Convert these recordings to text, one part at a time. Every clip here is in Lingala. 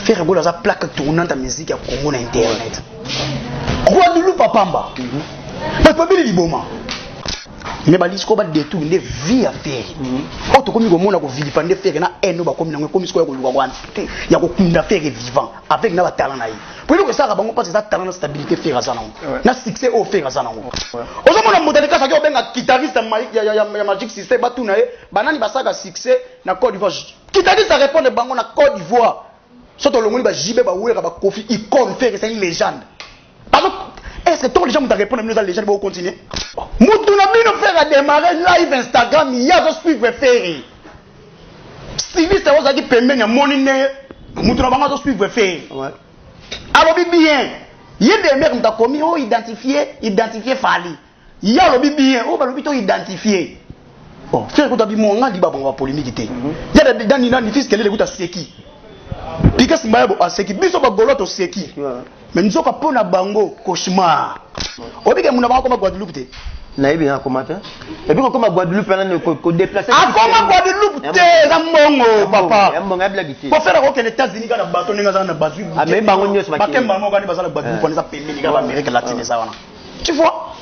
Faire Gaulois a plaque tournante à musique à Congo na internet. Guadeloupe à Pamba. Parce que Billy Boma. Mais balisco ba détourner des vies à faire. Auto comme ko mona ko vilipender faire na eno ba comme na comme ko ko luwa ya ko kunda faire vivant avec na ba talent na yi. Pour que ça ba ngo pas ça talent na stabilité faire ça na succès au faire ça nango. Ozo mona modèle ka ça ko benga guitariste ya Magic System ba tuna e banani ba saka succès na Côte d'Ivoire. Guitariste ça répond bango na Côte d'Ivoire. Surtout le monde ba jibe ba wera ba Kofi icône faire c'est une légende. Est-ce que tous les gens vont répondre à nous dans les gens vont continuer? Moutouna Bino faire à démarrer live Instagram, il y a des suivre faire. Styliste, vous avez dit permet à mon nez. Moutouna Banga suivre faire. Alors bien, il y a des mecs qui ont commis, identifié Fali. Il y a le bien, on va le identifier. Bon, faire que tu as dit mon dit on va polémique. Il y a des gens qui disent qu'elle est à Seki. Puis qu'est-ce que c'est à Seki? Biso ba goloto Seki. Mais nous sommes pas na bango cauchemar. Obi ke muna ba ko Guadeloupe te. Na yebi na komata. Et puis comme Guadeloupe na ko déplacer. Ah comme Guadeloupe te za mbongo papa. Mbongo blaguité. Pour faire ko les États-Unis ka na bateau ninga za na bazu. Ah mais bango nyoso ba. Ba kemba mo ka ni ba za na Guadeloupe pour ça pembe ninga ba Amérique latine ça wana. Tu vois?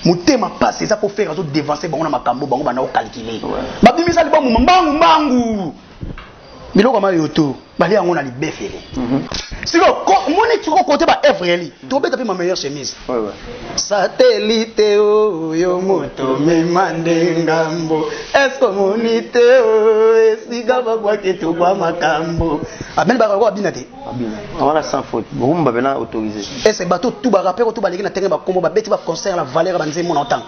Mutema passe ça pour faire ça dévancer bango na makambo bango ba na calculer. Ba bimisa liba mu mbangu. Biloko ma yoto bali yango na libefele. Siko moni tuko côté ba Evreli. To beta pe ma meilleure chemise. Satellite o yo moto me mande ngambo. Esko monite o esiga ba kwa keto kwa makambo. Amen ba kwa binate. Abina. Voilà sans faute. Bomba bena autorisé. Est-ce bateau tout ba rappel tout ba leki na terrain ba kombo ba beti ba concert la valeur ba nzemo na temps.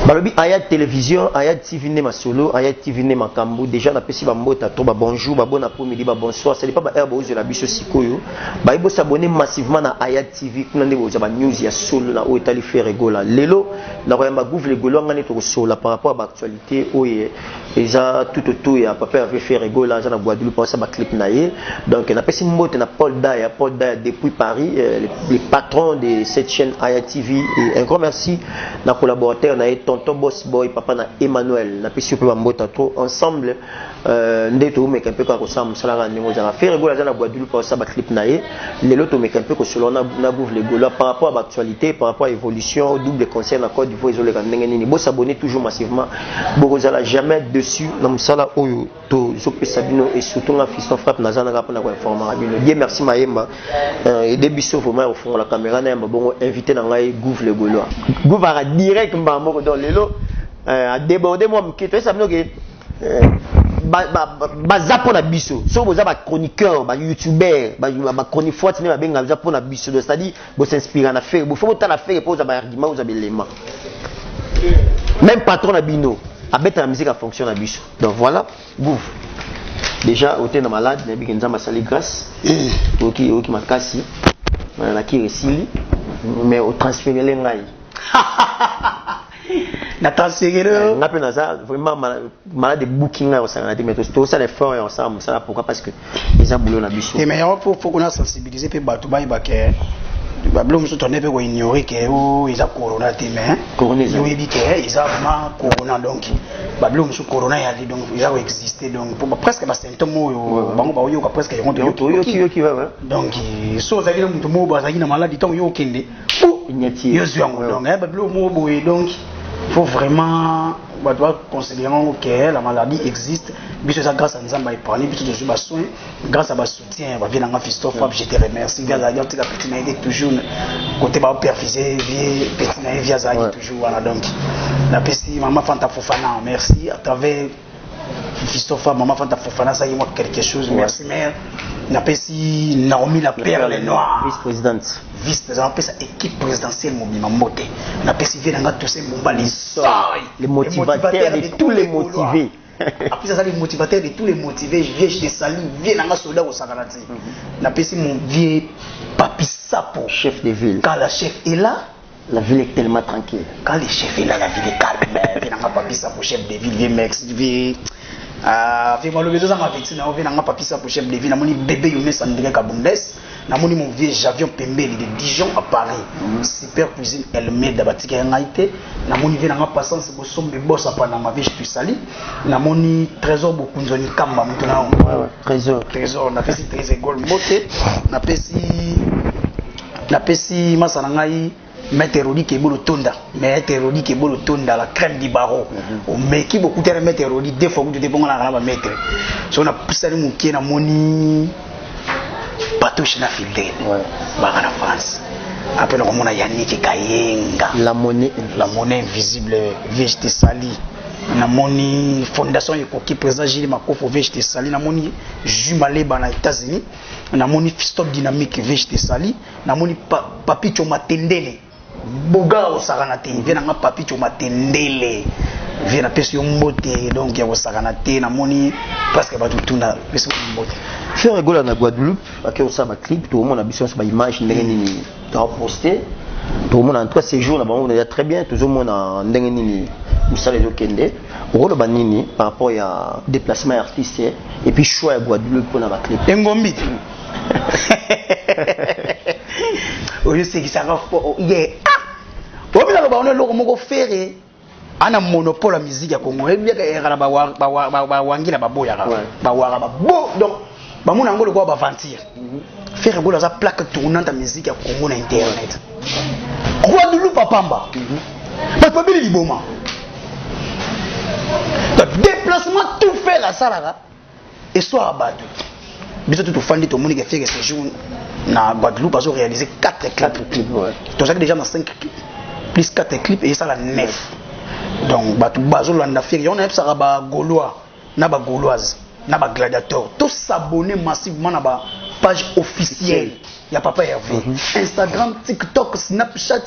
Balobi Ayat télévision, Ayat TV ne ma solo, Ayat TV ne ma kambu. Déjà na pesi ba mbota to ba bonjour, ba bon après-midi, ba bonsoir. C'est pas ba herbe aux la bicho sikoyo. Ba ibo s'abonner massivement na Ayat TV. Kuna ndé boza ba news ya solo na o etali faire rigola. Lelo na koyamba gouvre le golo ngani to solo par rapport à l'actualité oye. Eza tout ya papa avait fait rigola za na Guadeloupe pour ça ba clip na ye. Donc na pesi mbota na Paul Daya depuis Paris, les patrons de cette chaîne Ayat TV et un grand merci na collaborateur na Tonton Boss Boy papa na Emmanuel na pesi pe mbota trop ensemble ndeto meka pe ka ko sam sala ndingo za faire rigola za na Guadeloupe pour ça ba clip na ye. Lelo to meka pe ko solo na gouvre le golo par rapport à l'actualité, par rapport à l'évolution double concert na Côte d'Ivoire isolé ka ndenge nini bo s'abonner toujours massivement bo zala jamais dessus na msala oyo to zopesa bino et surtout na fiston frappe na zana rapona ko informer bino bien merci Mayemba et debiso vraiment au fond la caméra na yamba bongo invité na ngai gouvre le golo gouvre direct mbamoko dans lelo a déborder moi mketo ça bino ke baza na biso so boza ba chroniqueur ba youtubeur ba chroniqueur tine ba benga za na biso c'est-à-dire bo s'inspirer na faire bo faut ta na faire pour za ba argument za belema même patron na bino a bête la musique a fonctionne à biso donc voilà bouf déjà au na malade na bi kenza masali grâce oki makasi na ki resili mais au transférer lengai na transférer na pe na ça vraiment malade de booking au sana mais tout ça les fonds ensemble ça pourquoi parce que les a boulot na biso et mais faut qu'on a sensibiliser pe bato ba ke bablo muso tonne pe ko ignorer que o isa corona te mais corona yo ebi que isa vraiment corona donc bablo muso corona ya donc isa ko exister donc pour presque ba symptômes yo bango ba yo ka presque yo donc so za kile mutu mo ba za kina maladie donc yo kende yo zwango donc bablo mo boye donc faut vraiment considérer que la maladie existe grâce à Nzamba et parler soin grâce à ma soutien va venir en Fiston Frappe je te remercie via la petit naïde toujours côté ba perfiser petit naïde via ça toujours voilà donc la petit maman Fanta Fofana merci à travers Fiston Frappe maman Fanta Fofana ça y moi quelque chose merci mère n'a pas si Naomi la perle noire vice-présidente vice-présidente sa équipe présidentielle mobima moté n'a pas si venanga tous ces mombali les motivateurs de tous les motivés Après ça, les motivateurs de tous les motivés, viens, je te salue, viens dans un soldat au Sakanati. Na pesi mon vieux Papi Sapo, chef de ville. Quand le chef est là, la ville est tellement tranquille. Quand le chef est là, la ville est calme. Viens dans un Papi Sapo, chef de ville, viens Mex, viens. Viens moi le besoin dans ma victime, viens dans un Papi Sapo, chef de ville. Na moni bébé Younes André Kabundes. Na moni mon vieux Javion Pembele de Dijon à Paris. Super cuisine Elmeda batika ngaité. Na moni viens dans un passant c'est Bosombe boss à Panama vie je te salue. Na moni trésor beaucoup nzoni kamba maintenant. Trésor na pesi trésor gold moté. Na pesi masana ngai Maître Rodi Kebolo Tonda, Maître Rodi Kebolo Tonda, la crème du barreau. On met qui beaucoup de Maître Rodi, des fois que tu bon la maître. Si on a poussé le mouquet na moni patouche na filtre. Bah en France. Après on a Yannick Kayenga. La monnaie invisible, VHT Sali. Na moni fondation qui présente Gilles Makofo VHT Sali. Na moni Jumalé na États-Unis. Na moni Stop Dynamique VHT Sali. Na moni Papi Choma Tendele. Boga au Saranate, vient na Papi Choma Tendele. Vient na pesi mbote donc ya au Saranate na moni parce que ba tout na pesi mbote. Faire rigoler na Guadeloupe, avec ça ba clip, tout le monde a besoin de image ndenge nini tu as posté. Tout le monde en 3 séjours là-bas on est très bien, tout le monde en ndenge nini musala zo kende. Rolo ba nini par rapport à déplacement artistique et puis choix à Guadeloupe pour na ba clip. Engombi. Oyo c'est qui ça va yeah. Obila lo ba on lo moko faire ana monopole la musique ya Congo. Et bien era ba wangila ba boya ba wara ba bo donc ba mona ngolo ko ba ventir. Faire gola za plaque tournante la musique ya Congo na internet. Guadeloupe Pamba. Parce que bili liboma. Le déplacement tout fait la salara et soit abattu. Biso tout fandi to moni ke faire ce jour na Guadeloupe a réalisé 4 clips. Donc ça déjà dans 5 clips. Plus 4 clips et ça la 9. Donc batu bazo landa faire on a ça ba gaulois na ba gauloise na ba gladiateur tous s'abonner massivement na ba page officielle ya Papa Hervé. Instagram, TikTok, Snapchat,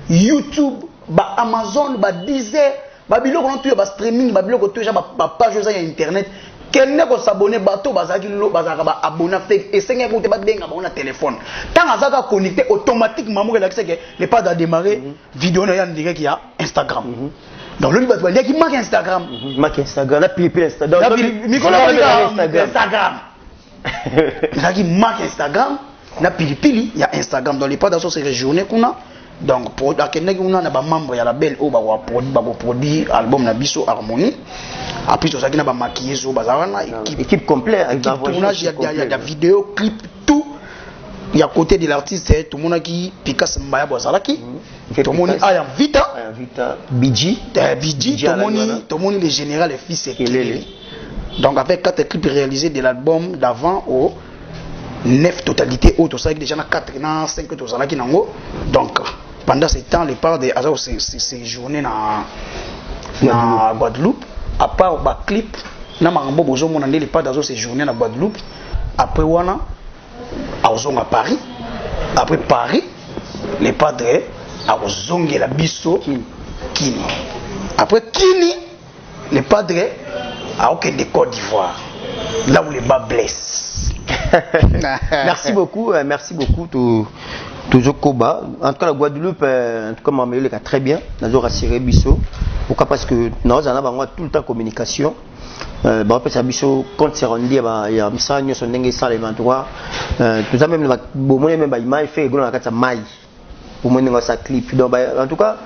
YouTube, ba Amazon, ba Deezer, ba biloko on tout ba streaming, ba biloko tout ba page sur internet. Quelqu'un qui s'abonne bateau bazaki lo bazaka ba abonné fait et 5 minutes ba denga ba on a téléphone tant azaka connecté automatiquement mo relaxé que les pas à démarrer vidéo na ya direct il y a Instagram donc le liba to qui marque Instagram la pili Instagram Instagram ça qui marque Instagram na pili il y a Instagram dans les pas d'asso c'est journée qu'on a donc pour la keneki on a ba membre ya label o ba produit album na biso Harmonie. Après tout ça qui n'a pas maquillé sur bazarana équipe complète avec tournage il y a vidéo clip tout il y a côté de l'artiste tout le monde qui Picasso Mbaya Bozalaki tout le monde a Vita Bidji tout le monde le général le fils et donc avec 4 clips réalisés de l'album d'avant au 9 totalité au tout ça déjà na 4 na 5 tout ça là qui nango donc pendant ce temps les parts de Azao ces journées na Guadeloupe à part ba clip na makambo bozo mona ndeli pas dans ces journées na Guadeloupe après wana à Paris après Paris les padres à ozongela biso Kini après Kini les padres à aucun de Côte d'Ivoire là où les bas blessent. Merci beaucoup toujours Koba en tout cas la Guadeloupe en tout cas m'améliorer très bien nazo rassurer biso pourquoi parce que nous avons tout le temps communication bah après ça biso compte se rendu il y a msanyo son ndenge sans les 23 tout ça même bomone même ba image fait golo na kata mai pour moi ça clip donc en tout cas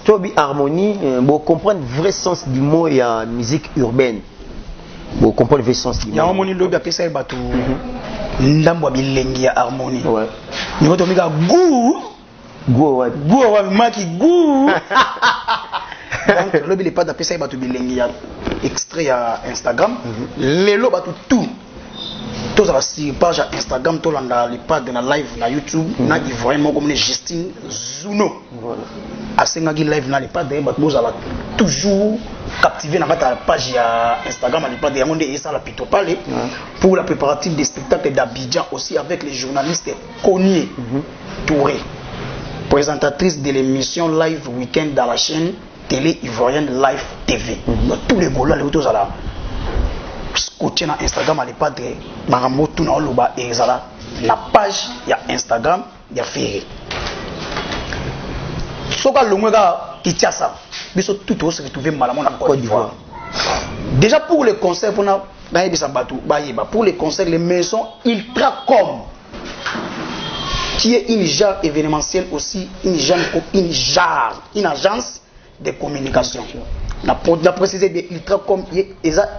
Tobi Harmonie pour comprendre le vrai sens du mot il y a musique urbaine pour comprendre le vrai sens du mot Harmonie lobi apesa batu ndambo bilengi ya Harmonie ouais ni to mika go wa maki go donc lobi les pas d'apesa batu bilengi ya extrait à Instagram les lo batu tout ça va sur page Instagram to landa les pas de la live na YouTube na ivoirien moko comme Justine Zuno voilà asenga ki live na les pas de batu bozala toujours captivé dans la page Instagram les pas de monde et ça la pito parler pour la préparative des spectacles d'Abidjan aussi avec les journalistes connus Touré présentatrice de l'émission Live Weekend dans la chaîne télé ivoirienne Live TV. Donc tous les gars là les autres là scotché na Instagram à l'époque makambo tout na oloba ezala la page ya Instagram ya Ferry soka longweka Kinshasa biso tout se retrouver malamon en Côte d'Ivoire. Déjà pour les concerts pour pour les concerts les maisons Ultracom qui est une genre événementielle aussi une agence de communication. La préciser de Ultracom est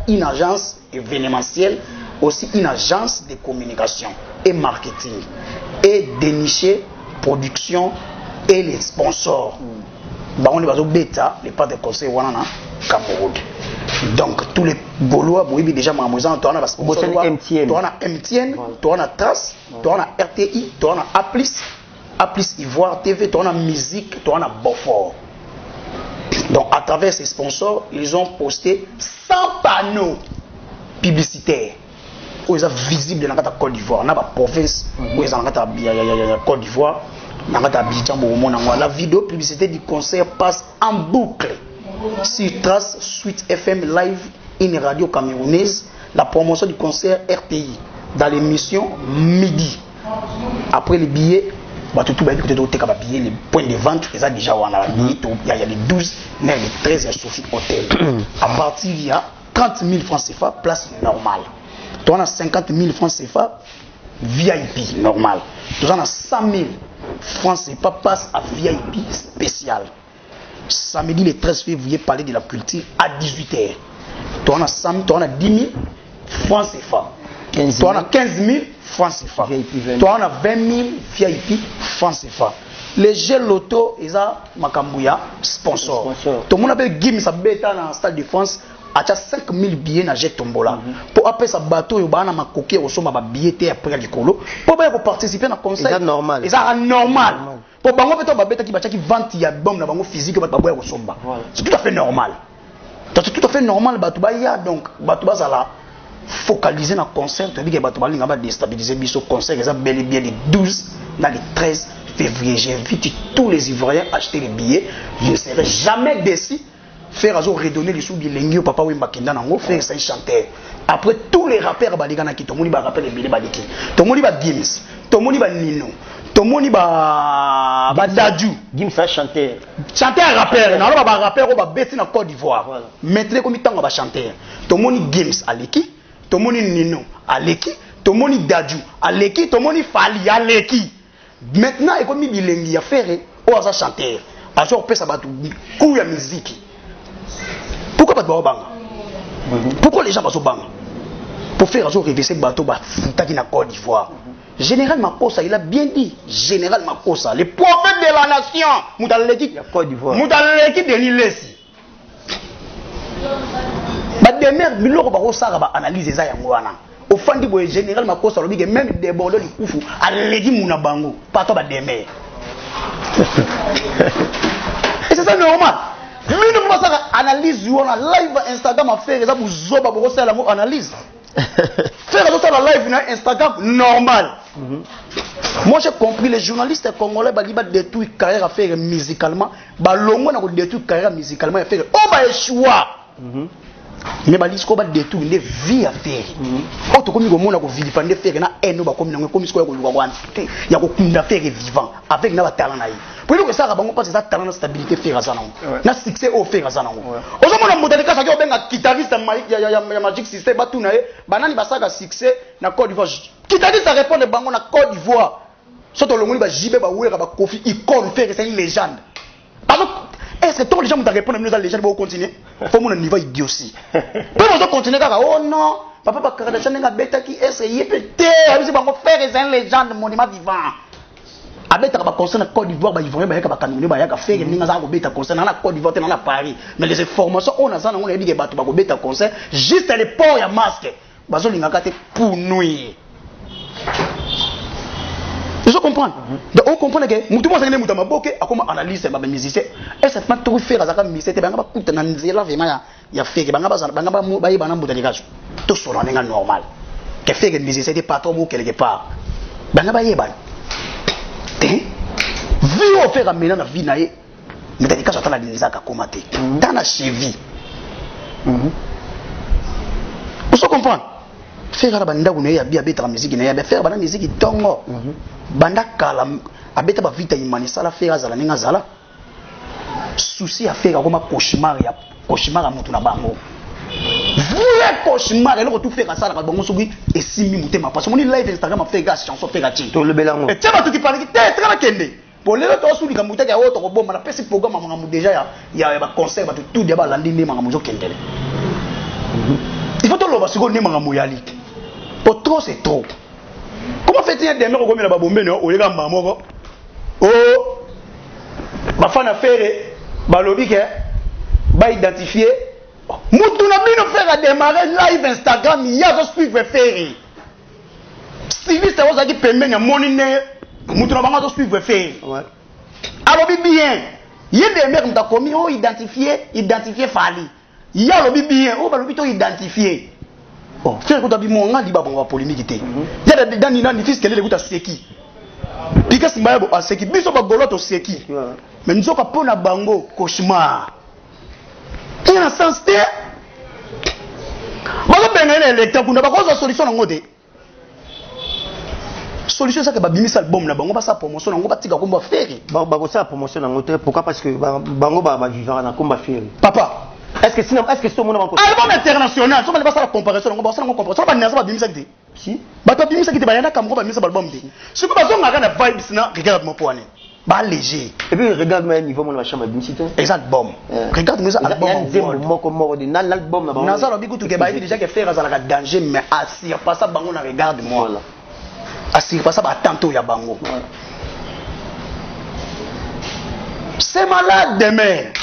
une agence événementielle aussi une agence de communication et marketing et dénicher production et les sponsors. On est bêta les pas de conseil wana Cameroun. Donc tous les Gaulois oui déjà mamoisant toi on a la sponsor MTN toi on a MTN toi on a Trace toi on a RTI toi on a Applis Ivoire TV toi on a musique toi on a Beaufort. Donc à travers ces sponsors ils ont posté 100 panneaux publicitaires où ils sont visibles dans la Côte d'Ivoire. On a la province où ils sont dans la Côte d'Ivoire. La vidéo publicité du concert passe en boucle sur Trace Suite FM Live, une radio camerounaise. La promotion du concert RTI dans l'émission Midi. Après les billets, les points de vente, ils ont déjà il y a les 12, mais les 13 il y a Sophie Hotel. À partir il y a 30 000 francs CFA, place normale. Tu as 50 000 francs CFA, VIP normal. Tu as 100 000 francs CFA, passe à VIP spécial. Samedi le 13 février, palais de la culture à 18h. Tu as 10 000 francs CFA. Tu as 15 000 francs CFA. Tu as 20 000 VIP francs CFA. Les jeux loto, ils ont Makambouya, sponsor. Tout le monde appelle Gims, ça bêta dans le Stade de France. À 5 000 billets dans jet tombola. Pour après ça bateau, il y a ma coquille au sommet, ma billet après du colo. Pour participer dans le concert. C'est normal. C'est normal. Pour bango peut-être babeta qui vend il y a bombe dans bango physique ba boya au somba. C'est tout à fait normal. C'est tout à fait normal batuba ya donc batuba ça là focaliser dans le concert, tu dis que batuba linga ba déstabiliser biso concert ça bel et bien les 12 dans les 13 février. J'invite tous les Ivoiriens à acheter les billets. Je ne serai jamais déçu. Faire redonner les sous de l'engio papa ou Makenda nango faire c'est un chanteur. Après tous les rappeurs baligana qui tomoni ba rappelle les billets baliki. Tomoni ba Gims, tomoni ba Nino, tomoni ba Daju. Gims c'est chanteur. Chanteur rappeur, na ba rappeur ba beti na Côte d'Ivoire. Maintenant comme tango ba chanteur. Tomoni Gims aleki, tomoni Nino aleki, tomoni Daju aleki, tomoni Fali aleki. Maintenant et comme bilengi a faire o asa chanteur. Azo pesa ba coup ya musique. Pourquoi pas de banga? Pourquoi les gens sont banga? Pour faire rêver ces bateaux qui na Côte d'Ivoire. Général Makossa, il a bien dit. Général Makossa, les prophètes de la nation. Moudaleki Côte d'Ivoire. Moudaleki de l'Ilesi. Demer biloko ba osara ba analyse za yango wana. Au fandi boye général Makossa lobi que même des bordeaux li kufu aleki muna bango. Pas toi ba demer. Et c'est ça normal. Mais nous faisons analyse on a live Instagram à faire ça pour zoba pour faire la analyse. Faire ça la live sur Instagram normal. Moi j'ai compris les journalistes congolais ba liba détruire carrière à faire musicalement, ba longo na ko détruire carrière musicalement à faire on va échouer. Mais ba disco ba détruire les vies à faire. On to komi ko mona ko vilipande faire na eno ba komi na komi ko ko luwa ya ko kunda faire vivant avec na ba talent na yi. Pour nous que ça bango pas ça talent stabilité faire ça non. Na succès au faire ça non. Ozomona modalika ça ki obenga guitariste ya Magic System ba tuna e banani ba saka succès na Côte d'Ivoire. Guitariste ça répond bango na Côte d'Ivoire. Soto longoni ba jibe ba wera ba Kofi icône faire c'est une légende. Parce est-ce que tous les gens vont répondre nous à la légende vont continuer? Faut mon niveau idiotie. Pour nous continuer kaka oh non, papa ba Kardashian nga beta ki est-ce yepete, abi bango faire c'est une légende monument vivant. Abeta ka ba concert na Côte d'Ivoire ba Ivoirien ba yaka ba Camerounais ba yaka faire ninga za ko beta concert na Côte d'Ivoire na Paris. Mais les informations on a ça on a dit que bato ba ko beta concert juste les ports ya masque. Bazo linga ka te pour nuire. Je comprends. Donc on comprend que tout le monde sait que Mutamoboke a comment analyser ma musicien. Et cette fois tout faire à musicien banga ba kuta na nzela vraiment ya fait banga ba ba yi bana mbuta ligajo. Tout sur la normal. Que fait que musicien des patrons ou quelque part. Banga ba yeba. Vie au faire amener na vie na ye. Mbuta ligajo atala linzaka komate. Dans la cheville. Vous comprenez? faire la banda on ya bia beta musique na ya faire bana musique tongo banda kala abeta ba vita imani sala faire azala ninga zala souci à faire comme cauchemar ya mutu na bango vrai cauchemar et le tout faire ça la bango soki et simi mutema parce que mon live Instagram a fait gas chanson fait gati to le belango et tiens ba tout qui parle qui très très kende pour les autres sous lika mutaka ya auto ko bomba na pesi programme mangamu déjà ya ba concert ba tout dia ba landi ni mangamu zo kendele il faut tout le basi ko ni mangamu ya lik pour trop c'est trop comment fait-il des mecs comme la babombe no o leka mbamoko oh ma fan affaire balobi ke ba identifier mutu na bino faire démarrer live Instagram ya zo suivre faire styliste oza ki pembeni ya monine mutu na banga zo suivre faire ouais alobi bien yende mec mta komi o identifier fali ya alobi bien o balobi to identifier oh faire ko tabi mo ngandi ba bonga polémique te ya da dani nani fils kelele kuta seki pika simba bo aseki biso ba goloto seki mais nzoka pona bango cauchemar il y a un sens de bazo benga ile lecteur kuna bakoza solution nango te solution ça que babimisa album na bango ba sa promotion nango batika komba faire ba sa promotion nango te pourquoi parce que bango ba vivre na komba faire papa est-ce que c'est mon album international so ba sa la comparaison nango ba sa nango comparaison ba nasa babimisa te si ba babimisa te ba yana kamko babimisa album te ce que bazo ngaka na vibes na regarde mon poane ba léger et puis regarde moi niveau mon chambre d'incité exact bon regarde moi album moko de l'album na ba na ça lobi kutu ke ba déjà que faire azala ka danger mais assure pas ça bango na regarde moi voilà assure pas ça ba tantôt ya bango c'est malade demain.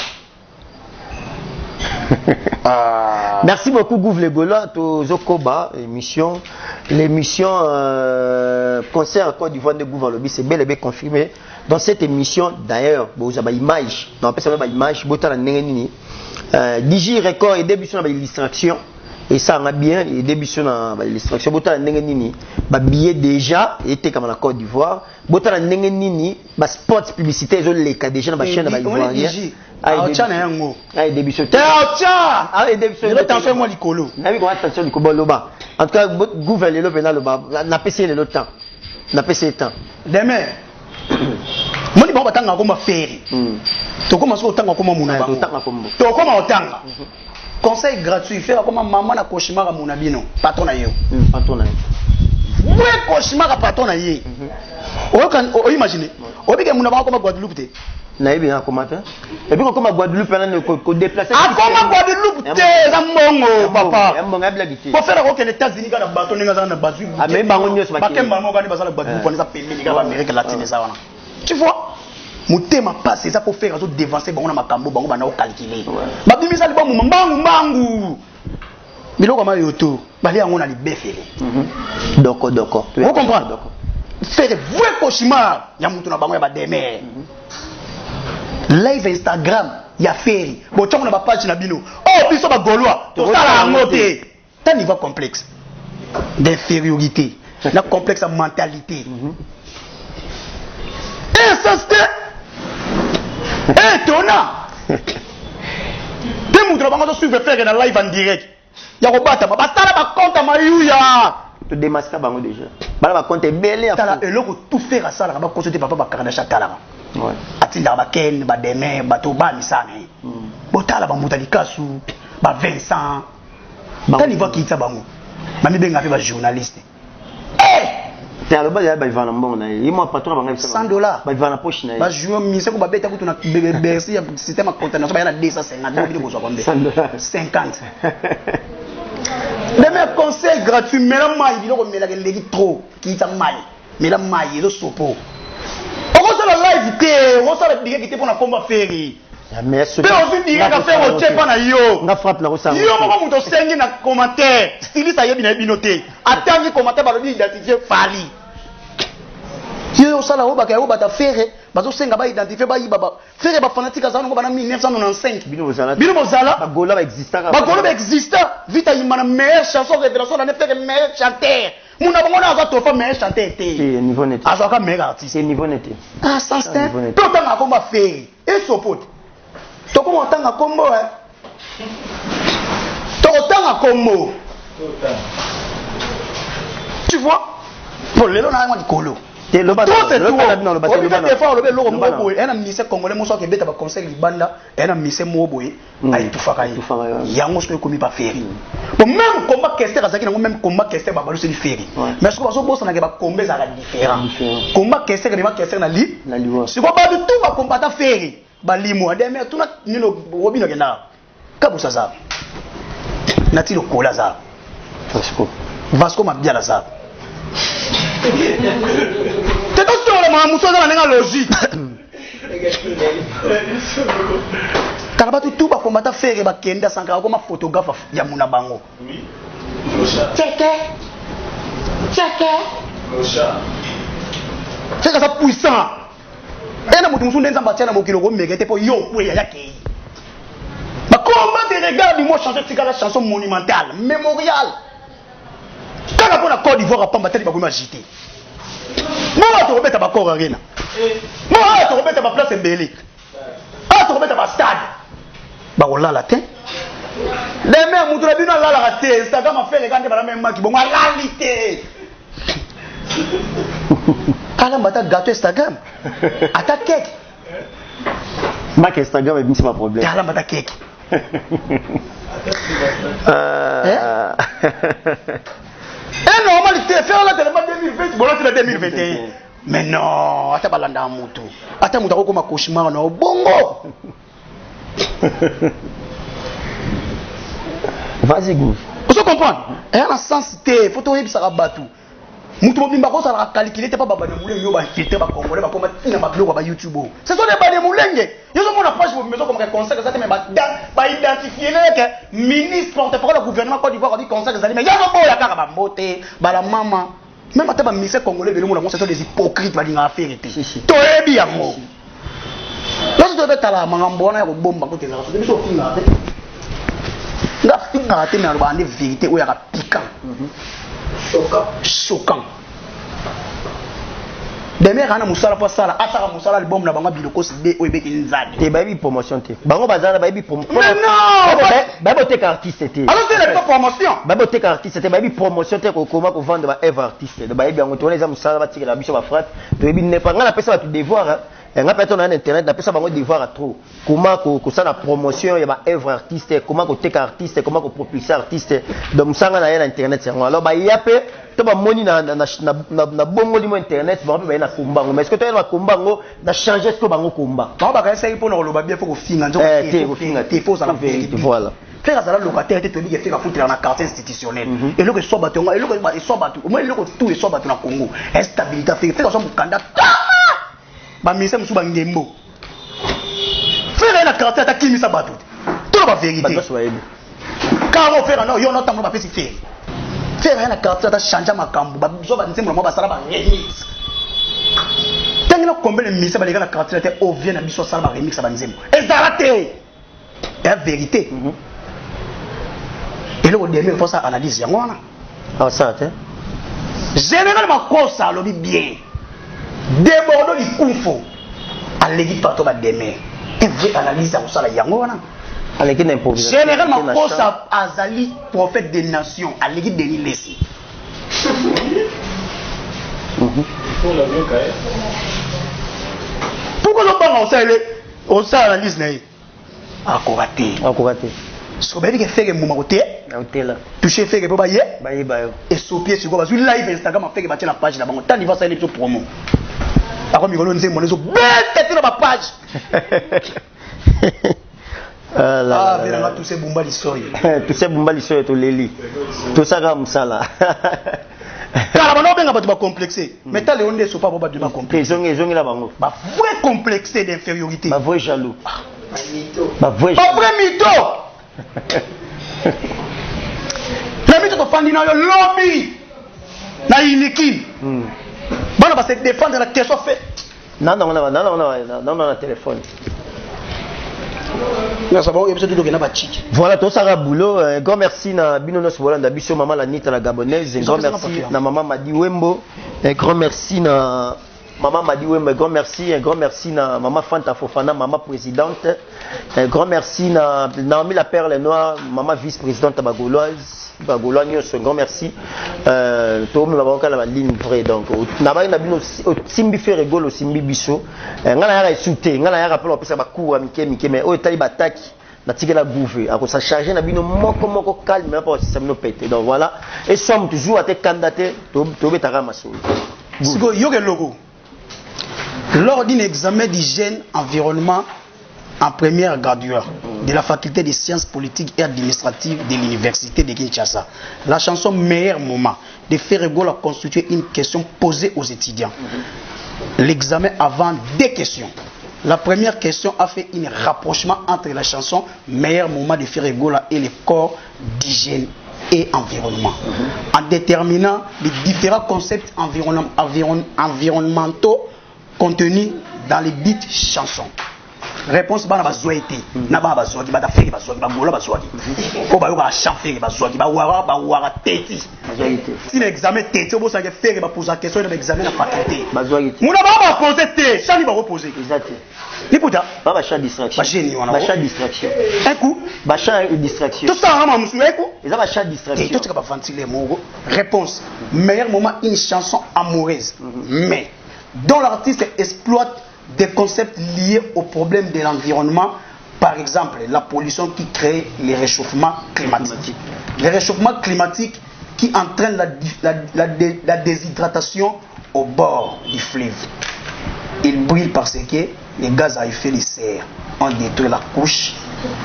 Merci beaucoup Gouv Legola to Zokoba l'émission concert à Côte d'Ivoire de Gouv Lobby c'est bel et bien confirmé dans cette émission d'ailleurs vous avez image on appelle ça ba image botala nini Digi record et début sur la illustration et ça va bien et début sur la illustration botala nini ba billet déjà était comme la Côte d'Ivoire botala nini ba spot publicité zo les cas déjà na ba chaîne ba ivoirien Aocha yango. Ay début sur. Aocha. Ah début sur. Attention moi likolo. Na bi ko attention likolo loba. En tout cas gouverner le penal loba na PC le temps. Na PC temps. Demain. Moni ba batanga ko ma faire. To ko maso otanga ko muna ba. To ko ma otanga. Conseil gratuit faire comme maman na cauchemar à muna bino. Patron na yo. Patron na yo. Ouais cauchemar à patron na ye. O imagine. O bi ke muna ba ko ma Guadeloupe te. Na bien comment et puis comme Guadeloupe on déplacer comme Guadeloupe te zamongo papa mbonga blague ici pour faire que les États-Unis quand bateau ninga na bazu ah mais bango nyos ba kemba mo quand bazala Guadeloupe on ça pembe ninga ba Amérique latine ça wana tu vois mutema passe ça pour faire autres dévancer bango na makambo bango bana o calculer ba bimisa libo mu mbangu biloko ma yoto bali yango na libefele doko tu comprends faire vrai cauchemar ya mutu na bango ya ba demer live Instagram ya ferry bon tu na ba page na bino oh biso ba golois to sala ngote ta niveau complexe d'infériorité na complexe de mentalité et ça c'est étonnant de mutu na bango suivre faire na live en direct ya ko bata ba sala ba compte mayuya to démasquer bango déjà bala ba compte belé à tala eloko tout faire à ça la ba consulter papa ba Canada tala ouais atinda ba ken ba demain ba to ba misane botala ba mutali kasu ba Vincent ba niveau qui tsa bango ba mi benga fe ba journaliste te alo ba ya ba vana mbongo na ye mo patron ba ngabisa $100 ba vana poche na ye ba jouer mise ko ba beta kutu na bercy ya système de contenance ba yana 250 bili ko so kombe $50 demain conseil gratuit mais la maille biloko mela ke legi trop ki tsa maille mais la maille zo sopo on se la live te on se la digue te pour na komba ferry mais aussi digue ka faire au chepa na yo nga frappe na ko sa yo mo muto sengi na commentaire styliste ayebi na binote atangi commentaire ba lobi identifier fali yo sala o baka yo bata faire bazo senga ba identifier ba yiba faire ba fanatique za ngo bana 1995 bino bozala ba gola ba exista vita yimana meilleure chanson révélation na ne faire meilleur chanteur muna bango na za to fa meilleur chanteur te niveau net azo ka meilleur artiste niveau net ah sans style to tanga ko ba faire et support to ko tanga kombo to tanga kombo Tu vois? Pour les gens, on a dit colo. Tout c'est tout. On fait effort, le logo mobo. Un ministère congolais, moi, qui est conseil libanda, un ministère mobo, a tout fait. Yango ce que commis pas faire. Bon, même combat Kester, même combat Kester, bah, c'est différent. Mais ce que vous avez dit, combat ça différent. Combat Kester, na li. C'est quoi, bah, de tout va combattre faire. Bah, limo, mais tout na, nous, Robin, na. Kabu ça. Nati le cola ça. Vasco m'a bien là ça. C'est tout sur le mamou, ça dans la logique. Car tout va combattre faire et bakenda sans comme photographe ya muna bango. Oui. Check. C'est ça puissant. Et na mutu musunde nzamba tia na mokilo ko megete po yo kwe ya yake. Ba comment tu regardes moi chanter la chanson monumentale, mémoriale. Quand on a Côte d'Ivoire, on va pas agiter. Moi, tu remets ta corps arena. Moi, tu remets ta place embellie. Ah, tu remets ta stade. Bah, on l'a latin. Les mêmes, on a bien la raté. Instagram a fait les gars de la même qui vont à réalité. Alors, on va gâteau Instagram. Attaque cake. Mac Instagram est bien, c'est pas problème. Alors, on va cake. Et normalité, faire la télé 2020, bon là c'est la 2021. Mais non, attends balanda mutu. Attends mutu comme cauchemar no bongo. Vas-y go. Vous comprenez? Et en sensité, photo yeb ça batu. Mutu mobimba ko ça la calculer pas baba de moulin yo ba filtrer ba congolais ba comme ina ba blog ba YouTube. Ce sont des ba de moulenge. Yo so mona page mobimba comme conseil ça mais ba identifier que ministre porte-parole du gouvernement Côte d'Ivoire dit conseil des aliments. Ya so boya kaka ba mbote, ba la maman. Même ata ba ministre congolais belo mona c'est des hypocrites ba linga affaire été. To ebi yango. Lorsque tu veux la mangambo na ko bomba ko teza so biso finga te. Nga finga te mais ba ne vérité o ya ka piquant. Choquant. Demain, quand on a fait ça, on a album na banga biloko sidé o ebeki nzadi. Te baby promotion te. Bango bazana baby promotion. Non, baby te artiste te. Alors c'est la promotion. Baby te artiste te, baby promotion te ko comment ko vendre ba ever artiste. De baby bango to les musala ba tiki la biso ba frappe. To ebi ne pas ngala pesa ba tu devoir. nga peut-être on a internet na pesa bango devoir à trop comment ko ça la promotion ya ba œuvre artiste comment ko teka artiste comment ko propulser artiste donc musanga na ya internet yango alors ba yape to ba moni na bongo limo internet ba ba na kumbango mais est-ce que to na kumbango na changer ce que bango kumba ba ba ka essayer pour na loba bien faut ko finga nzo ko finga te faut ça la vérité voilà faire ça la locataire te to bi faire foutre na carte institutionnelle et le que soit batonga et le que soit batu au moins le que tout et soit batu na Congo instabilité faire ça mon candidat ba mise musu ba ngembo faire na carte ta kimisa batu tout la vérité car on faire non yo no tambo ba pesi faire na carte ta changer makambo ba zo ba nzembo mo ba sala ba remix tengela combien de mise ba les gars na carte ta o vient na biso sala ba remix ba nzembo ezalate la vérité et le demi faut ça analyse yango wana ah ça hein généralement kosa lobi bien débordons du confort à l'équipe partout va demain et vrai analyse à ça la yango wana à l'équipe d'improvisation généralement kosa azali prophète des nations à l'équipe de Nilesi pourquoi on parle on ça analyse na akoraté so ba que faire moment côté hôtel toucher faire pour bailler bayo et sopier sur quoi sur live Instagram faire que la page là bon tant il va ça une promo ako mikolo nzembo nezo bête na ba page ah bien tous ces bumba lisoyo tous ces bumba lisoyo to leli tout ça ga musala car bano benga batu ba complexé mais ta leonde so pas ba de ba complexé zongi la bango ba vrai complexé d'infériorité ba vrai jaloux ba vrai mytho la mytho to fandi na yo lobby na iniki bana ba se défendre la question fait non téléphone voilà tout ça boulot grand merci na binonos bolanda biso maman la nita la gabonaise grand merci na maman Madi Wembo grand merci na Maman m'a dit oui, mais un grand merci na maman Fanta Fofana, maman présidente, un grand merci na Naomi la Perle Noire, maman vice-présidente bagoloise, un grand merci. Tout le monde la ligne vraie donc. Na ba na bino au simbi fait rigolo au simbi biso. Ngala ya souté, ngala ya rappel opesa ba coup mike mais o etali bataki. Na tika la bouffée, à ça charger na bino moko calme mais pas ça me péter. Donc voilà, et somme toujours à te candidater, to betara masolo. Siko yoke logo. Lors d'un examen d'hygiène environnement en première graduée de la faculté des sciences politiques et administratives de l'université de Kinshasa, la chanson Meilleur moment de Ferrego a constitué une question posée aux étudiants. L'examen avant deux questions. La première question a fait un rapprochement entre la chanson Meilleur moment de Ferrego et le corps d'hygiène et environnement, en déterminant les différents concepts environnementaux contenus dans les dites chansons. Réponse bana bazoité na bana bazoaki bata feri bazoaki ba mola bazoaki ko ba yoka chanter bazoaki ba wara teti si l'examen teti obo sa ke feri ba poser question dans l'examen na faculté bazoaki muna ba poser te chani ba reposer exact ni puta ba cha distraction ba génie wana ba cha distraction un coup ba cha distraction tout ça ma musu un coup ils ba cha distraction et tout ça ba ventiler mon réponse meilleur moment une chanson amoureuse mais dont l'artiste exploite des concepts liés aux problèmes de l'environnement, par exemple la pollution qui crée les réchauffements climatiques. Le réchauffement climatique qui entraîne la déshydratation au bord du fleuve. Il brille parce que les gaz à effet de serre ont détruit la couche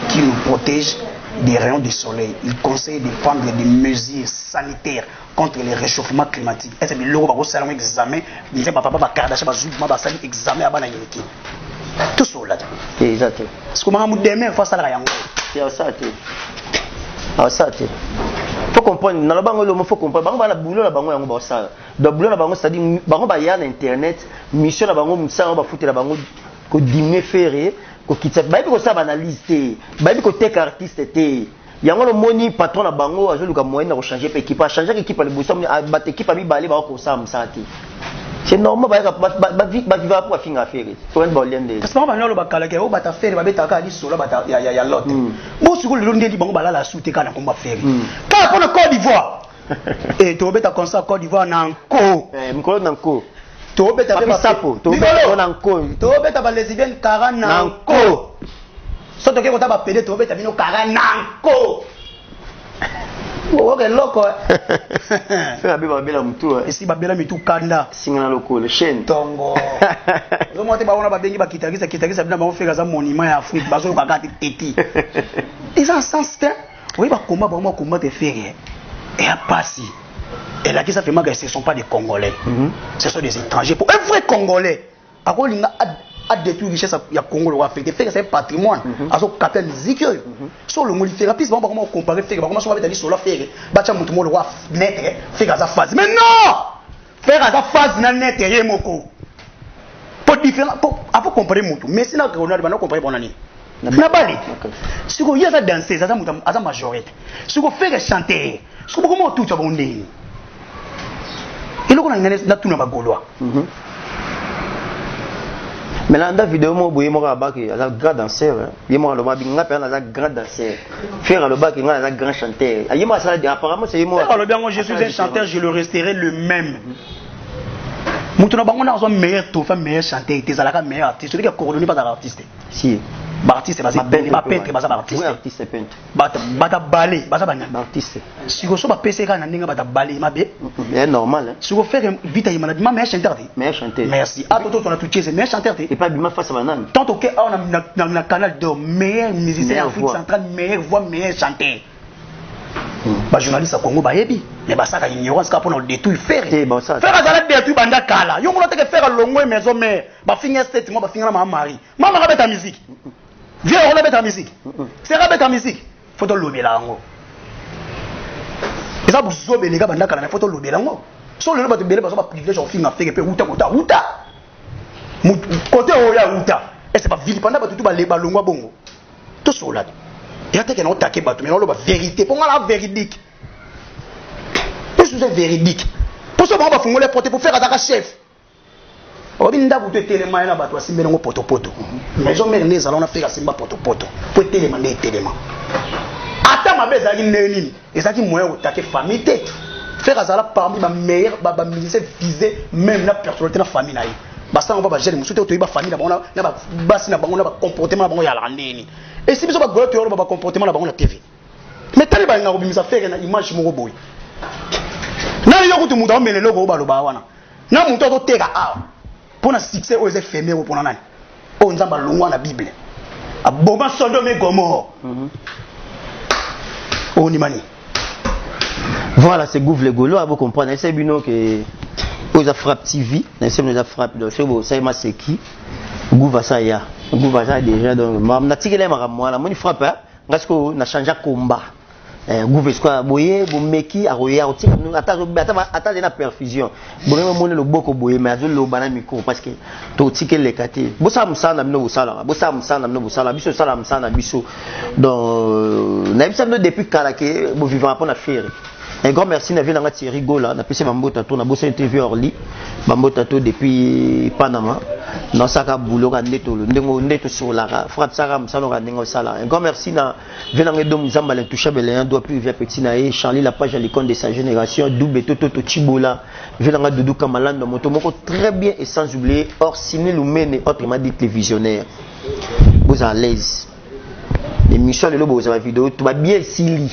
qui nous protège des rayons du soleil. Il conseille de prendre des mesures sanitaires contre le réchauffement climatique. Est-ce que le gars va examen, il dit papa va Kardashian va jouer ma basali examen à bana yiki. Tout ça là. Exact. Est-ce que maman demain face à la yango? C'est ça té. Ah ça té. Faut comprendre na bango le faut comprendre bango bana boulot la bango yango ba ça. Do boulot la bango c'est-à-dire bango ba ya na internet, mission la bango msa ba foutre la bango ko diminuer faire ko kitsa ba bi ko ça banalise té. Ba bi ko tek artiste té. Yango le moni patron na bango azo luka moyen na changer équipe a changer équipe le bosom ba équipe abi balé ba ko ça msati. C'est normal ba vivre pour finir affaire. Faut un bon lien de. Parce que ba no lo ba kala ke o ba ta faire ba beta ka di solo ba ta ya lot. Bo sukulu lo ndi bango balala soute kana ko ba faire. Ka pour le Côte d'Ivoire. Et to beta comme ça Côte d'Ivoire na nko. Mkolo na nko. To beta ba sapo, to beta na nko. To beta ba lesbienne 40 na nko. Soto ke ko ta ba pede to beta bino 40 na nko. Ok loko. Fait la bela mutu. Ici ba bela mitu kanda. Singana loko le chaîne. Tongo. Zo mote ba wana ba bengi ba kitagisa bina ba ofeka za monument ya Afrique bazo ba kati teti. Ils en sens que oui ba combat te faire. Et à passer. Et là qui ça fait mal que ce sont pas des Congolais. Ce sont des étrangers pour un vrai Congolais. À quoi il a détruit richesse ya Congo le affecté faire c'est patrimoine aso capter musique sur le mot thérapie bon comment comparer faire comment so ba betali solo faire ba cha mutu mo le wa net faire za phase mais non faire za phase na net ye moko pour différent pour comparer mutu mais sinon Ronaldo ba na comparer bonani na bali siko ya za danser za mutu aza majorité siko faire chanter siko comment tout ça bon ndeni iloko na ngane na tuna ba golwa mais là, dans la vidéo, je suis un grand danseur. Je suis un grand danseur. Faire le bac, je suis un grand chanteur. Apparemment, c'est moi. Je suis un chanteur, je le resterai le même. Moutona bango na zo meilleur tofa meilleur chanteur, t'es à la meilleur artiste, celui qui a coordonné pas d'artiste. Si. Artiste basé ba peintre basé artiste. Oui, artiste peintre. Bata balé, basé bana artiste. Si go so ba PC ka na ndinga bata balé mabe. C'est normal hein. Si go faire vite y maladie meilleur chanteur. Meilleur chanteur. Merci. Ah toto on a tout c'est meilleur chanteur. Et pas bima face à banane. Tant que on a canal de meilleur musicien Afrique centrale, meilleur voix, meilleur chanteur. Ba journaliste à Congo ba yebi mais ba saka ignorance ka pona détruire faire faire azala détruire banda kala yo ngona te faire longo maison mais ba finir state moi ba finir ma mari mama ka beta musique vieux on beta musique c'est ka beta musique faut to lobela ngo eza buzo belega banda kala na faut to lobela ngo so le ba te bele ba so ba privilège on finir faire pe uta côté oya uta et c'est pas ville pendant ba tout ba longo bongo tout cela. Il y a des gens qui ont attaqué, mais on a la vérité. Pour moi, la véridique. Pour ce véridique. Pour ce moment, on va les porter pour faire attaquer chef. obi ndaku to telema na bato asimbela ngo poto maison mère neza la on a fait simba poto po telema ne telema ata mabeza ki neni ezaki moyen otake famille te faire azala parmi ba meilleur ba musicien visé même la personnalité na famille na ye basa on va ba gérer musute to ba famille na bango na ba basi na bango na ba comportement na bango ya la neni et si biso ba golo to ba comportement na bango na TV mais tali ba ngako bimisa faire na image moko boy na yo kutu muta omele loko ba loba wana na muto to teka a pour na succès aux effets pour nani o nzamba longwa na bible aboma Sodome et Gomorrhe o ni mani voilà c'est Gouv le Golo à vous comprendre c'est bino que aux frappe TV c'est nous a frappe donc c'est bon ça m'a c'est qui Gouv ça ya Gouv ça déjà donc na tikele mara moi la moni frappe parce que na changer combat Gouv est quoi boyer bo meki a roya oti ata na perfusion bo même mon le boko boyer mais azo lo bana micro parce que to tikele le kate bo sa musana mino bo sala biso sala musana biso donc na biso depuis kala ke bo vivant pour na faire. Un grand merci na vina ngati rigola na pese bambota to na bossa interview orli bambota to depuis Panama na saka boulot ka ndeto ndeto solara frappe saka msano ka ndengo sala. Un grand merci na vina ngedo mzamba l'intouchable un doit plus via petit na e Charlie la page à l'icône de sa génération double toto Chibola vina nga Doudou Kamalando moto moko très bien et sans oublier Orsini Lumene autrement dit les visionnaires vous à l'aise l'émission de lobo za vidéo tout va bien sili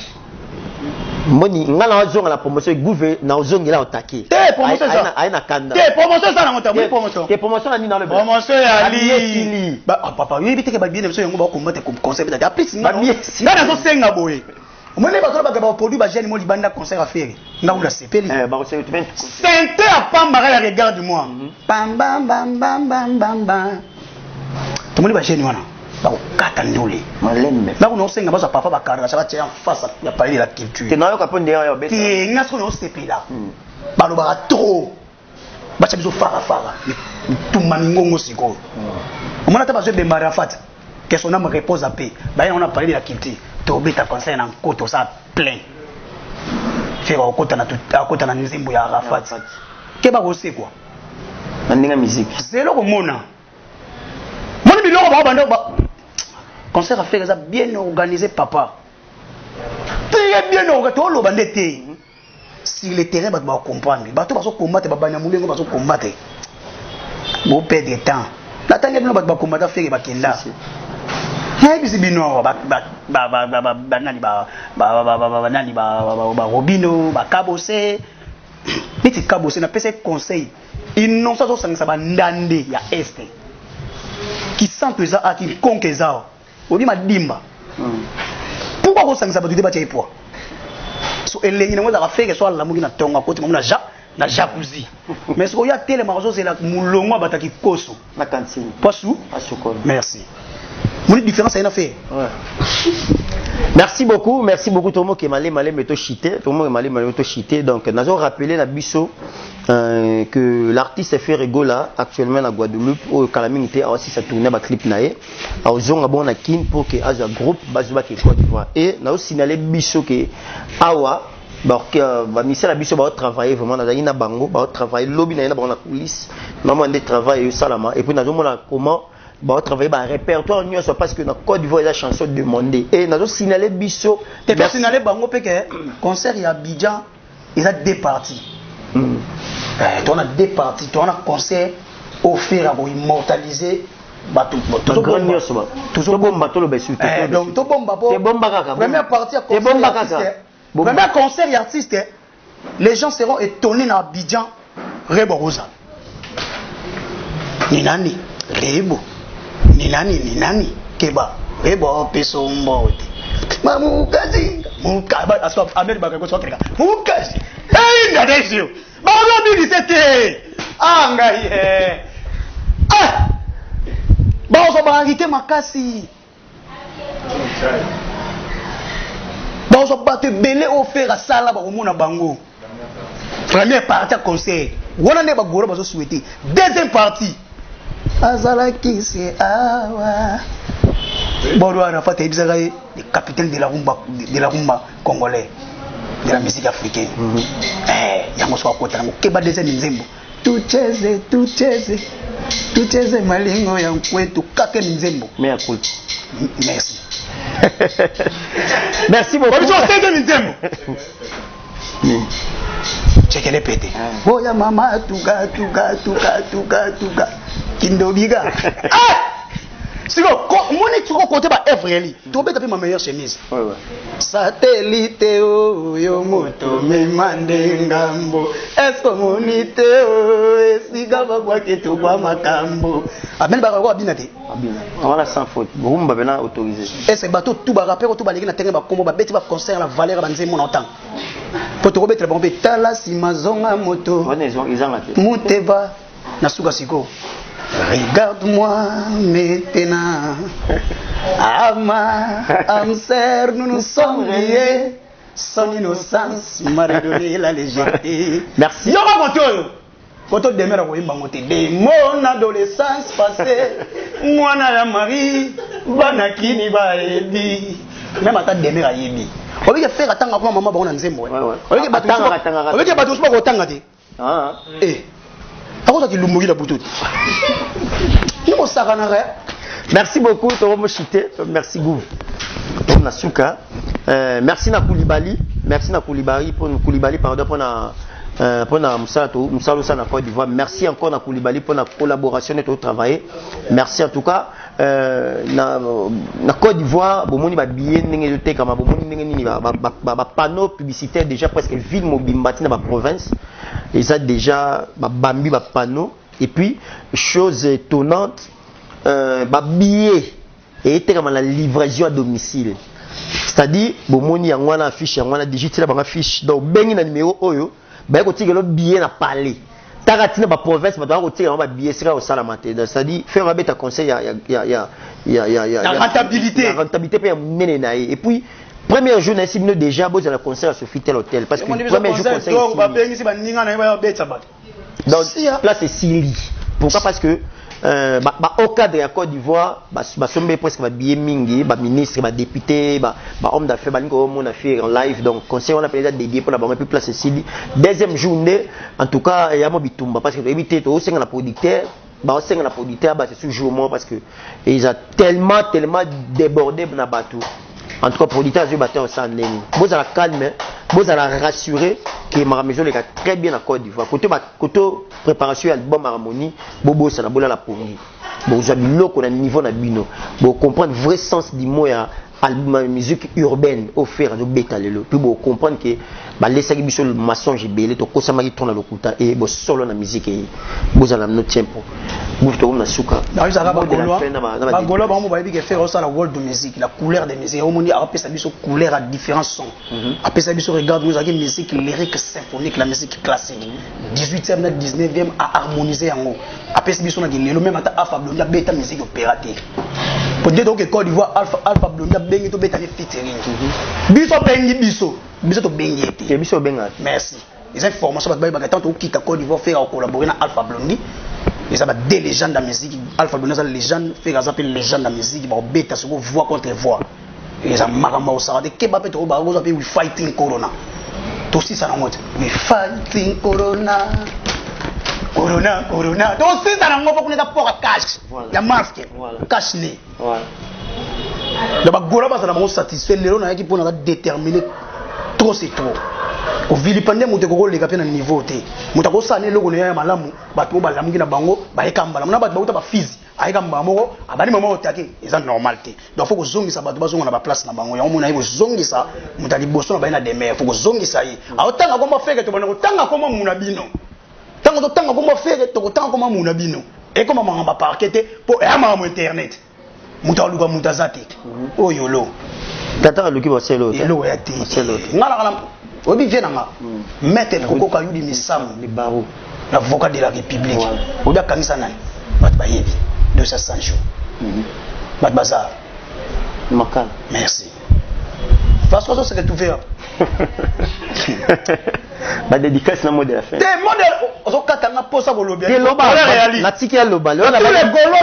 moni ngala zonga la promotion gouver na zonga la attaquer promotion ça aina kanda promotion ça na ngota promotion promotion na ni dans le promotion ya li ba papa oui biteke ba bien so yango ba combattre comme concept da plus nga na so senga boye omone ba tola ba produit ba jeune mo libanda concert à faire nga ula sepeli ba ko c'est Sainte à pamba la regarde moi bam bam bam bam bam bam bam to moni ba jeune wana ba kata ndole malembe ba ko no senga ba so papa ba karanga ça va tirer en face ya parler de la culture te na yo kapon derrière yo beta te nga so no sepela ba lo ba trop ba chabiso fara tuma mingongo siko omona ta ba zo bembara fata que son âme repose à paix ba on a parlé de la culture to beta conseil na koto ça plein faire okota na nzimbo ya Arafat ke ba ko se quoi ndinga musique c'est lo ko mona moni biloko ba bando ba concert à faire ça bien organisé papa très bien organisé to lo bandete sur le terrain ba comprendre ba to ba so combattre ba banya mulengo ba so combattre bo perdre de temps la tanga bino ba combattre faire ba kenda hey bisi bino ba nani ba Robino ba Kabose biti Kabose na pese conseil ils n'ont pas sangisa ba ndande ya este qui sent pesa a qui conqueza obi madimba pourquoi ko sangisa ba tude ba tshai poa so elengi ngo za faire so la muki na tonga koti mo na jacuzzi mais so ya tele marozo c'est la mulongo bataki koso na cantine poisou à chocolat merci mon différence a fait ouais. Merci beaucoup tout le monde qui est malé meto chité tout le monde est malé meto chité donc nous avons rappelé la biso que l'artiste fait rigola actuellement à Guadeloupe au calamité a aussi sa tournée ba clip naé a ozonga bon na kin pour que as un groupe bazuba qui Côte d'Ivoire et nous aussi signalé biso que awa ba misala la biso ba travailler vraiment na ina bango ba travailler lobby na ba na police maman de travail salama et puis nous avons comment ba travailler ba répertoire nous soit parce que na Côte d'Ivoire la chanson demandée et nous avons signalé biso te signalé bango pe que concert ya Abidjan ils a deux parties on a deux parties on a concert offert à immortaliser bateau toujours bomba to le besu donc to bomba po première partie premier concert et artiste les gens seront étonnés dans Abidjan Rebo Rosa ni nani Rebo ni nani keba Rebo peso mbote mamukazi mukaba aswa Ahmed Bakako so keleka mukazi nda desio ba lo bi disete ngai ba so ba ngite makasi ba so ba te belé offert à sala ba komona bango première partie concert wana ne ba goro ba so souhaiter deuxième partie azala ki c'est awa Bodo Arafat est le capitaine de la rumba congolais, de la musique africaine. Yango so akota ngo keba deuxième nzembo. Tout cheze tucheze malingo ya kwetu kake nzembo. Merci. Merci. Merci beaucoup. Chekele pete. Boya mama tuga. Kindobiga. Siko, moni tuko côté ba Evreli. Tu obeta pe ma meilleure chemise. Ouais. Satellite yo moto me mande ngambo. Esko monite o esiga bagwa keto kwa makambo. Amen ba kwa binate. Abina. Voilà sans faute. Rumba bena autorisé. Est-ce bateau tout ba rappeur tout ba leki na terrain ba kombo ba beti ba concert la valeur ba nzemo na temps. Poto robeta ba tala simazonga moto. Wana ils ont raté. Muteva na suka siko. Regarde-moi maintenant. Âme sœur, nous sommes liés. Son innocence m'a redonné la légèreté. Merci. Yo raconte. Quand on demeure à Koyimba de mon adolescence passée, moi na Marie, banakini ba ebi. Même à ta demeure à yebi. On veut faire attendre comme maman ba on nzembo. Ouais. On veut que bateau soit kotanga te. Ah. Eh. Pourquoi tu l'oumouri la bouteille? Merci beaucoup, Toromo Chité. Merci Gouv. Nasuka. Merci na Koulibaly. Merci na Koulibaly pour Koulibaly pardon pour na Moussalo na Côte d'Ivoire. Merci encore na Koulibaly pour la collaboration et tout travail. Merci en tout cas na Côte d'Ivoire, bomoni ba billet ndenge te kama bomoni ndenge nini ba panneau publicitaire déjà presque ville mobimbati na ba province. Et ça déjà bambi ba panneau et puis chose étonnante ba billet et était comme la livraison à domicile. C'est-à-dire bomoni yango na affiche yango na digital ba affiche donc bengi na numéro oyo ba ko tigelo billet na palais. Taratina ba province ba ko tigelo ba billet sera au salamate. C'est-à-dire faire un bête conseil la rentabilité. La rentabilité peut mener na et puis premier jour na sibino déjà boza la concert à Sofitel Hotel parce que premier jour concert donc ba bengi si ba ninga na ba beta ba. Donc place c'est Sili. Pourquoi? Parce que au cadre de la Côte d'Ivoire, sommes presque billet mingi, ministre, député, homme d'affaires, on a fait en live, donc conseil on a déjà dédié pour la bonne place Sili. Deuxième journée, en tout cas, il y a mon bitumba parce que éviter au sein de la producteur, la producteur, c'est toujours moi parce que ils ont tellement débordé dans bateau. En tout cas, producteur a battu au sein de vous allez calmer, vous allez rassurer que ma maison est très bien à Côte d'Ivoire. Côté préparation album harmonie, bobo ça na la pongi. Bon, vous avez le niveau na bino. Vous comprendre le vrai sens du mot à album musique urbaine offert de bêta lelo. Puis vous comprendre que laissez biso le maçon belé to kosa maki tona lokuta et bo solo na musique et vous allez no tempo. Vous to na suka. Dans les arabes Gaulois ba mo ba bi faire ça la world music, la couleur des musiques. On dit après ça biso couleur à différents sons. Après ça biso regarde nous avons musique lyrique symphonique, la musique classique. 18e 19e à harmoniser en haut. Après ça biso na lelo même ata Alpha Blondy bêta musique opérative. Pour dire donc que Côte d'Ivoire Alpha Blondy bengi to bêta featuring. Biso bengi biso to bengi ete. Biso benga. Merci. Les informations ba tant qui Côte d'Ivoire faire collaborer na Alpha Blondy. Et ça va des légendes de la musique. Alpha Blondy ça légende fait ça s'appelle légende de la musique ba bêta sur voix contre voix. Et ça marama au ça de kebab to ba go we fighting corona. To si ça na mot. We fighting corona. Corona. Donc si ça na mot pour qu'on pour cash. Ya masque. Cash né. Voilà. Donc Gaulois ba ça na satisfait lelo na qui pour na déterminer trop c'est trop. Au vilipande muté ko leka pe na niveau té. Muta ko sane loko ne ya malamu bato ba lamuki na bango ba ekamba. Na bato ba uta ba fizi. Ayekamba moko abani mama otaki eza normal té. Donc faut ko zongisa bato ba zonga na ba place na bango. Ya omona yebo zongisa muta liboso na ba na demer. Faut ko zongisa yi. Aotanga ko mafeke to bana ko tanga ko muna bino. Tanga to tanga ko mafeke to ko tanga ko muna bino. Et comme mama ba parquete pour e ama mo internet. Muta luka muta zate. Oyolo. Tata luki ba selo. Elo ya té. Ngala ngala Obi Vienanga, maître Koko Kayudi Misam, les barreaux, l'avocat de la République. Obi Kangisanan, Batbayebi, 200 jours. Batbazar. Makal. Merci. Parce que ça c'est tout faire. La dédicace na mot de la fin. Des modèles, on katanga posa bolobi. Ke loba, na tiki ya loba.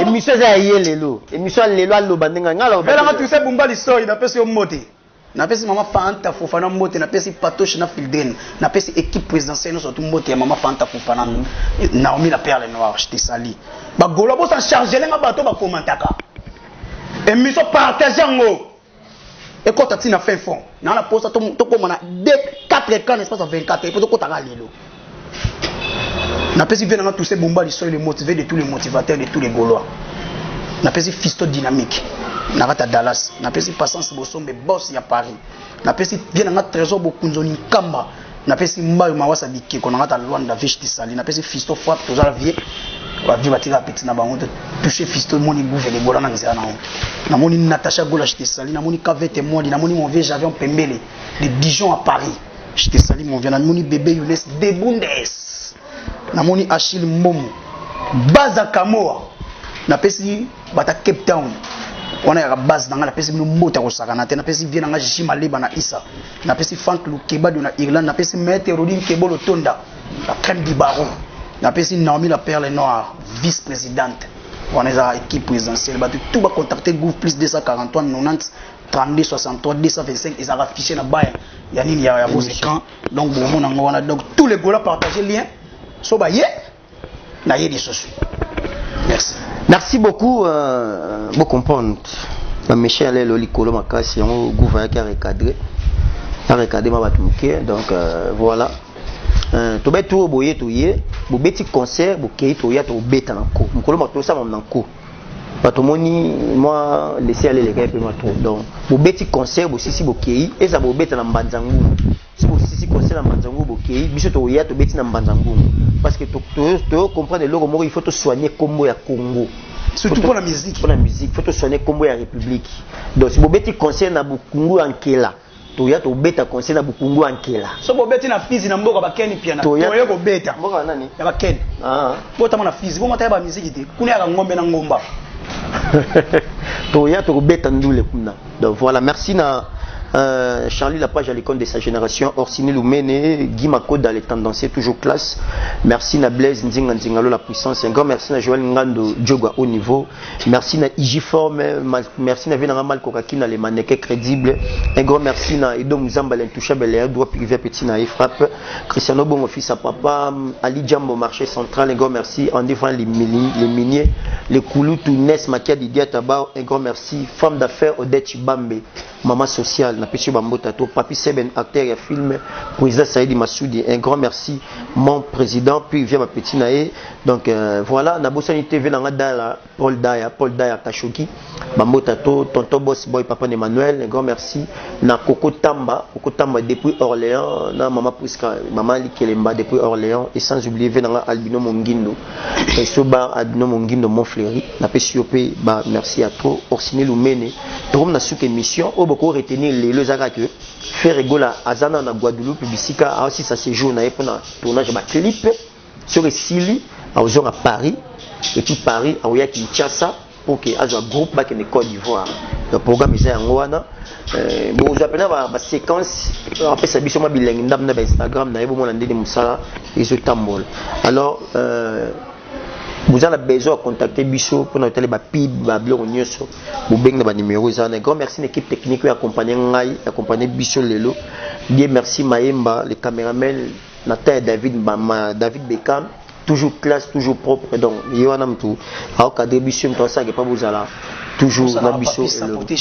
Émission za yelelo. Émission lelo loba ndenga ngala. Bela nga tu sais bumba l'histoire, il a passé au moté. napesi Maman Fanta Fofana mbote, napesi Patoche na Filden, napesi équipe présidentielle surtout mbote ya Maman Fanta Fofana. Naomi la perle noire, je te salue. Ba golo bo s'en charger nga bato ba commentaka. Et miso partager ngo. Et quand tu as fait fond, dans la poste, tu as 4 écrans, espace à 24, et puis tu as lilo. Napesi vient dans tous ces bombas, ils sont les motivés de tous les motivateurs de tous les Gaulois. Napesi Fisto Dynamique, Narata Dallas, Napesi Passance Bossombe, Boss ya Paris. Napesi vient dans Trésor Bokunzoni Kamba, Napesi Mbayo Mawasa Dike, qu'on a Luanda Vish Tissali, Napesi Fisto Frappe, tous à la vie. Va vivre à petit na bango toucher Fisto moni bouge les gola na nzela na na moni Natacha Gola je te salue na moni Kavete moi na moni mon vieux j'avais un Pembele de Dijon à Paris je te salue mon vieux na moni bébé Younes de Bundes na moni Achille Momo Baza Kamoa na pesi bata Cape Town on a la base dans la pesi mbota ko sakana te na pesi vient na Jima Liba na Issa na pesi Frank Lukeba de na Irlande na pesi Maître Rodin Kebolo Tonda la crème du baron. La personne Naomi la perle noire, vice-présidente. On est à l'équipe présidentielle. Tout va contacter le groupe plus 243 90 32 63 225. Ils ont affiché la baille. Il y a vos écrans. Donc, tous les gars partagent le lien. So, bah, na des sociaux. Merci. Merci beaucoup. Vous comprenez. Michel est le colo makasi. On gouvernement qui a recadré. A recadré ma batumuke. Donc, voilà. To bet to boye to ye bo beti concert bo kei to ya to beta na ko mukolo mato sa na ko bato moni moi laisser aller les gars peu ma trop donc bo beti concert bo sisi bo kei eza bo beta na mbanzangu si bo sisi concert na mbanzangu bo kei biso to ya to beti na mbanzangu parce que to comprendre le mot il faut to soigner combo ya Congo surtout pour la musique il faut to soigner combo ya République donc si bo beti concert na Bukungu Ankela toya to beta conseil na Bukungu Ankela so bo beti na Fizi na mboka bakeni pia na toya ko beta mboka nani ya bakeni bota na Fizi bo mata ya ba musique te kuna ya ngombe na ngomba toya to beta ndule kuna donc voilà merci na Charlie la page à l'icône de sa génération Orsini Lumene Guy Makoda les tendanciers toujours classe merci na Blaise Nzinga Nzingalo la puissance un grand merci na Joël Ngando Djogwa au niveau merci na Igiforme merci na Venara Mal Kokakina les mannequins crédibles un grand merci na Edo Muzamba l'intouchable les droit privé petit na frappe Cristiano Bongo fils à papa Ali Djambo marché central un grand merci Andy Van les miniers les Kouloutou Nes Makia Didia Taba un grand merci femme d'affaires Odette Chibambe maman sociale na Péché Bambota to Papi Seben acteur et film président Saïdi Massoudi un grand merci mon président puis vient ma petite naé donc voilà na Bossani TV na Dala Paul Daya Kashoki Bambota to tonton boss boy papa Emmanuel un grand merci na Coco Tamba depuis Orléans na maman Puska maman Likelemba depuis Orléans et sans oublier venanga Albino Mongindo et soba Albino Mongindo Montfleury na Péchiopé bah merci à toi Orsini Lumene to na sous émission au beaucoup retenir les zaka que faire rigola azana na Guadeloupe bisika aussi ça séjour na pour tournage ba clip sur Sili à Ozon à Paris et puis Paris à Oya Kinshasa pour que azo groupe ba que Côte d'Ivoire le programme est en wana bon vous appelez ba séquence après ça biso ma bilingue ndam na Instagram na yebo mo ndeli musala et ce tambol alors vous avez besoin de contacter Bicho pour nous télé pib blog nyonso vous beng na numéro un grand merci l'équipe technique qui accompagné ngai accompagné Bicho lelo bien merci Maemba les caméramans Nathan David Beckham toujours classe toujours propre donc yoanam tout au cadre Bicho tout ça que pas vous allez toujours na Bicho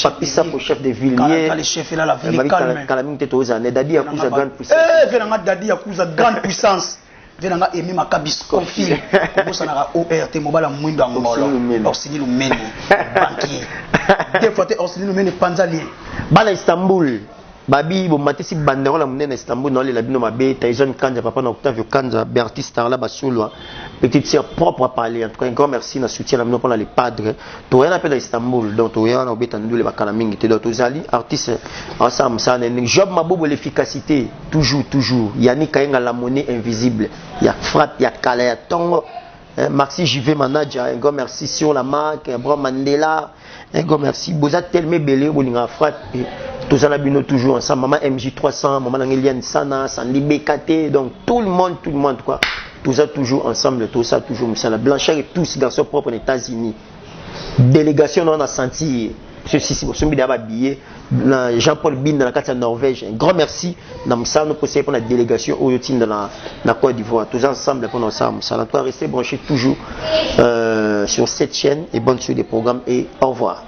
papi ça pour chef de villiers le chef là la ville calme kalaming teto za dadi akuza grande puissance venanga dadi akuza grande puissance venanga emi makabis confil bosa na ORT mobala mwindo ngolo Orsini Lumene banquier des fois Orsini Lumene panzali bala Istanbul babi bo matisi bandero la munene Istanbul dans les labino mabe Tyson Kanza papa na Octavio Kanza Berti Starla basulwa petite sœur propre à parler en tout cas un grand merci na soutien la pour les padres to rien appelle Istanbul donc to rien obeta ndule bakala mingi te donc tozali artiste ensemble ça un job mabobo l'efficacité toujours Yannick Kayenga la monnaie invisible il y a frappe il y a kala ya tongo Maxi JV manager un grand merci sur la marque Bro Mandela un grand merci boza tellement belé bolinga frappe tous en abino toujours ensemble maman MJ300 maman Angeliane Sana Sandy BKT donc tout le monde quoi tout ça toujours ensemble tout ça toujours Moussa Blanchard et tous garçons propres aux États-Unis délégation on a senti ceci bosombi da ba billet na Jean-Paul Bin dans la carte Norvège. Un grand merci na msano pour la délégation au team dans la Côte d'Ivoire. Tous ensemble pour ensemble. Ça va rester branché toujours sur cette chaîne et bonne suite des programmes et au revoir.